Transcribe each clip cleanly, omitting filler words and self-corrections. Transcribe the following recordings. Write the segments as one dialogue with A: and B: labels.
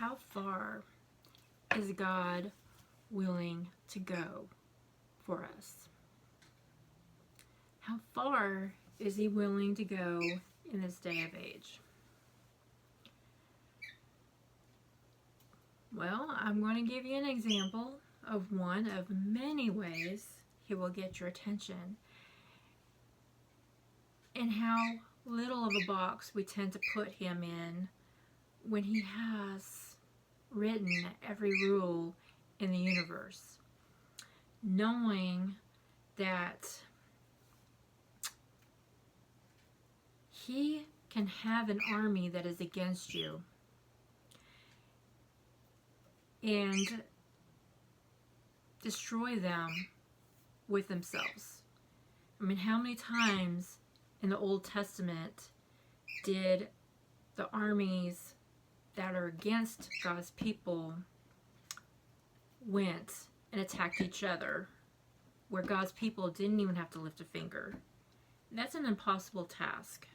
A: how far is God willing to go for us? How far is He willing to go in this day of age? Well, I'm going to give you an example of one of many ways He will get your attention, and how little of a box we tend to put Him in when He has written every rule in the universe, knowing that He can have an army that is against you and destroy them with themselves. I mean, how many times in the Old Testament did the armies that are against God's people went and attacked each other, where God's people didn't even have to lift a finger? That's an impossible task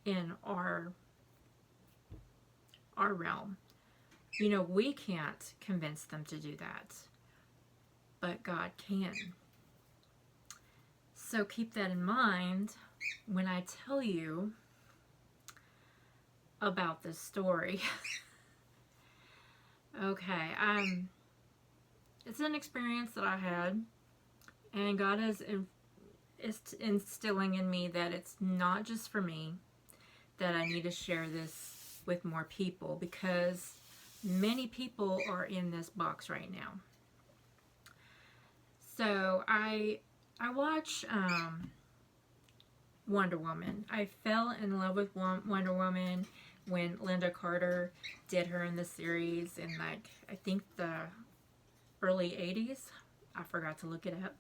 A: in our realm. You know, we can't convince them to do that, but God can. So keep that in mind when I tell you about this story. Okay, it's an experience that I had, and God is instilling in me that it's not just for me, that I need to share this with more people, because many people are in this box right now. So I watch Wonder Woman. I fell in love with Wonder Woman when Linda Carter did her in the series in, like, I think the early 80s. I forgot to look it up.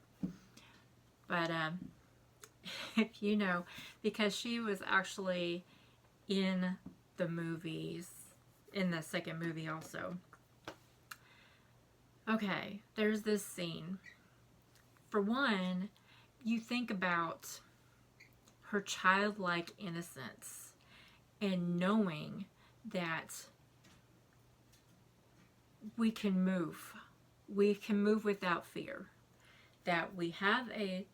A: But if you know, because she was actually in the movies, in the second movie also. Okay, there's this scene. For one, you think about her childlike innocence and knowing that we can move. We can move without fear. That we have a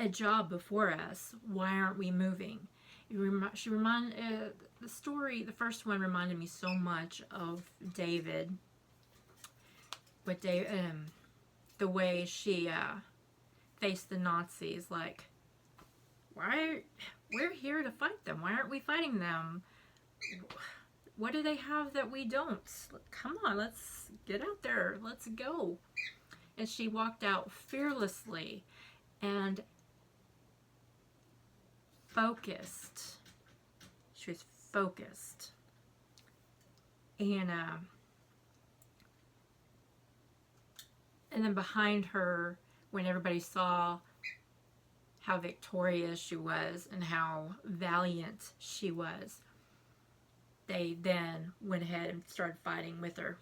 A: job before us. Why aren't we moving? The first one reminded me so much of David. With the way she faced the Nazis, like, we're here to fight them. Why aren't we fighting them? What do they have that we don't? Come on, let's get out there. Let's go. And she walked out fearlessly and focused. She was focused. And then behind her, when everybody saw how victorious she was and how valiant she was, they then went ahead and started fighting with her.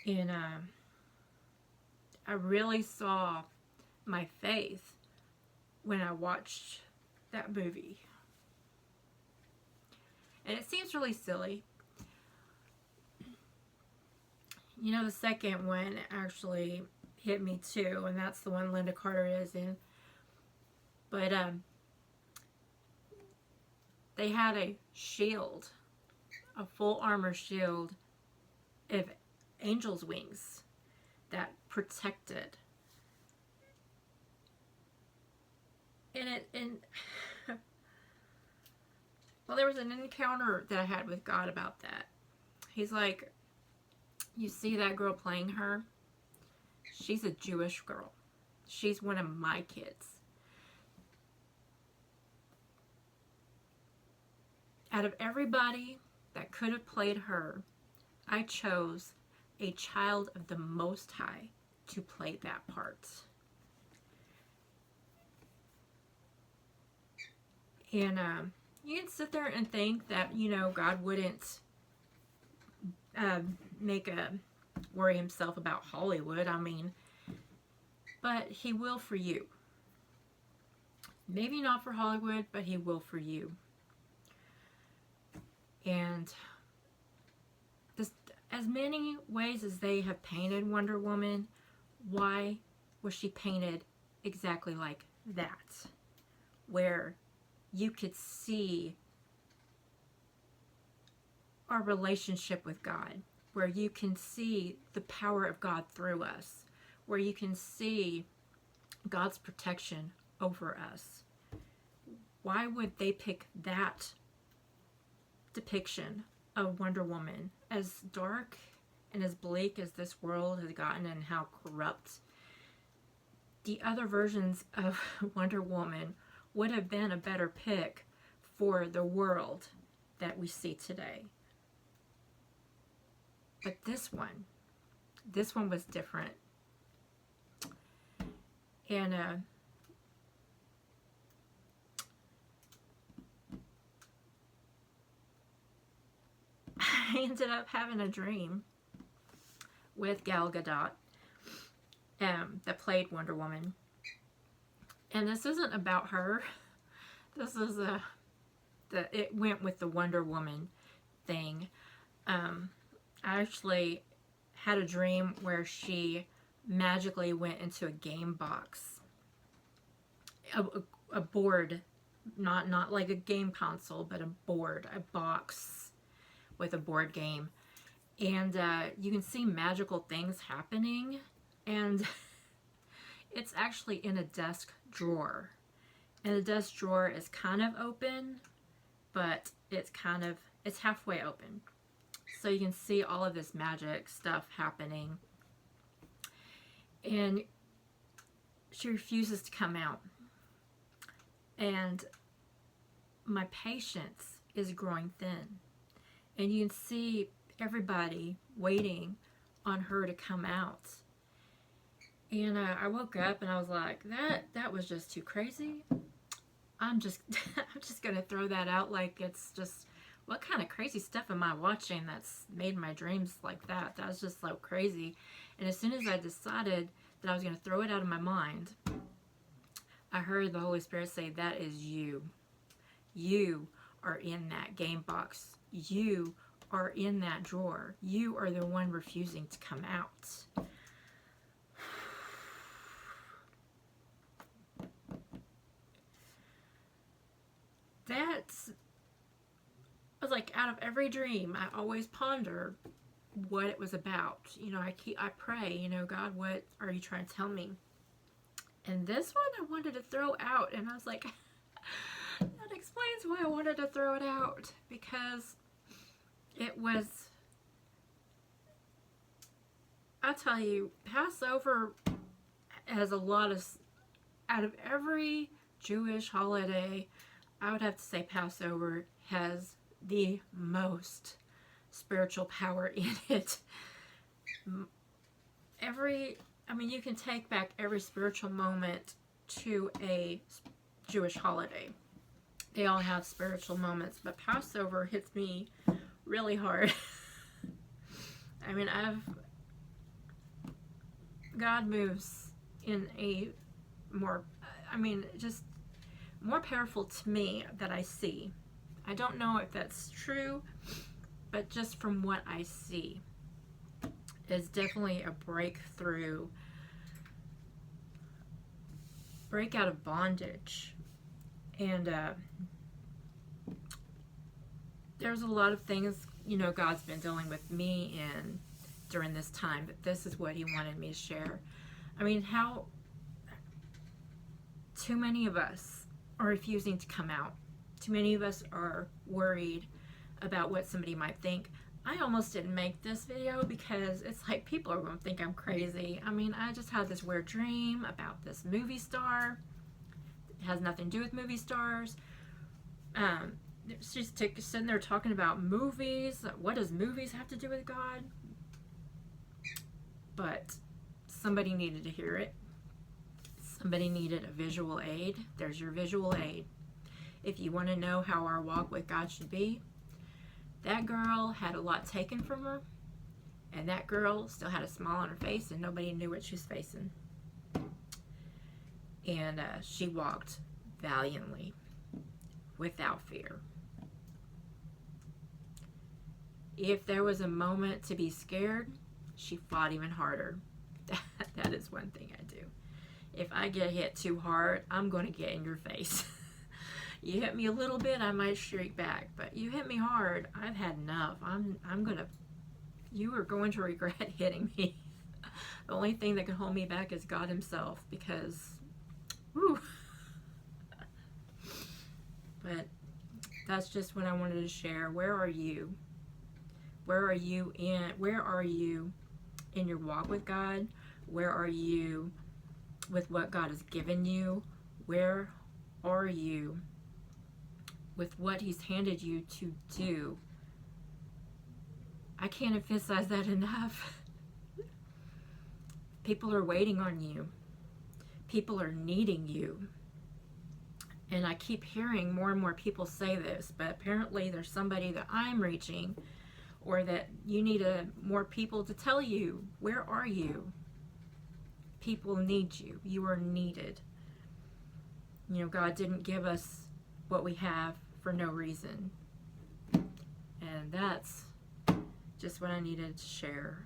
A: And I really saw my faith when I watched that movie. And it seems really silly. You know, the second one actually hit me too, and that's the one Linda Carter is in. But they had a shield, a full armor shield of angel's wings that protected. And well, there was an encounter that I had with God about that. He's like, you see that girl playing her? She's a Jewish girl. She's one of my kids. Out of everybody that could have played her, I chose a child of the Most High to play that part. And you can sit there and think that, you know, God wouldn't worry himself about Hollywood. I mean, but he will for you. Maybe not for Hollywood, but he will for you. And this, as many ways as they have painted Wonder Woman, why was she painted exactly like that? Where you could see our relationship with God, where you can see the power of God through us, where you can see God's protection over us. Why would they pick that depiction of Wonder Woman, as dark and as bleak as this world has gotten and how corrupt? The other versions of Wonder Woman would have been a better pick for the world that we see today. But this one was different. And I ended up having a dream with Gal Gadot that played Wonder Woman. And this isn't about her. This is it went with the Wonder Woman thing. I actually had a dream where she magically went into a game box, a board, not like a game console, but a board, a box with a board game, and you can see magical things happening, and it's actually in a desk drawer, and the desk drawer is kind of open, but it's halfway open. So you can see all of this magic stuff happening. And she refuses to come out. And my patience is growing thin. And you can see everybody waiting on her to come out. And I woke up and I was like, that was just too crazy. I'm just going to throw that out like it's just... What kind of crazy stuff am I watching that's made my dreams like that? That was just so crazy. And as soon as I decided that I was going to throw it out of my mind, I heard the Holy Spirit say, that is you. You are in that game box. You are in that drawer. You are the one refusing to come out. I was like, out of every dream, I always ponder what it was about. You know, I pray, you know, God, what are you trying to tell me? And this one I wanted to throw out, and I was like, that explains why I wanted to throw it out, because it was, I'll tell you, Passover has a lot of, out of every Jewish holiday, I would have to say Passover has the most spiritual power in it. You can take back every spiritual moment to a Jewish holiday. They all have spiritual moments, but Passover hits me really hard. God moves in a more, just more powerful to me that I see. I don't know if that's true, but just from what I see, is definitely a breakthrough, break out of bondage. And there's a lot of things, you know, God's been dealing with me in during this time, but this is what he wanted me to share. How too many of us are refusing to come out. Too many of us are worried about what somebody might think. I almost didn't make this video because it's like people are going to think I'm crazy. I just had this weird dream about this movie star. It has nothing to do with movie stars. She's sitting there talking about movies. What does movies have to do with God? But somebody needed to hear it. Somebody needed a visual aid. There's your visual aid. If you want to know how our walk with God should be, that girl had a lot taken from her, and that girl still had a smile on her face, and nobody knew what she was facing. And she walked valiantly, without fear. If there was a moment to be scared, she fought even harder. That is one thing I do. If I get hit too hard, I'm going to get in your face. You hit me a little bit, I might shriek back, but you hit me hard, I've had enough. You are going to regret hitting me. The only thing that can hold me back is God himself, because, whew. But that's just what I wanted to share. Where are you? Where are you in your walk with God? Where are you with what God has given you? Where are you with what he's handed you to do? I can't emphasize that enough. People are waiting on you. People are needing you. And I keep hearing more and more people say this, but apparently there's somebody that I'm reaching, or that you need more people to tell you, where are you? People need you. You are needed. You know, God didn't give us what we have for no reason. And that's just what I needed to share.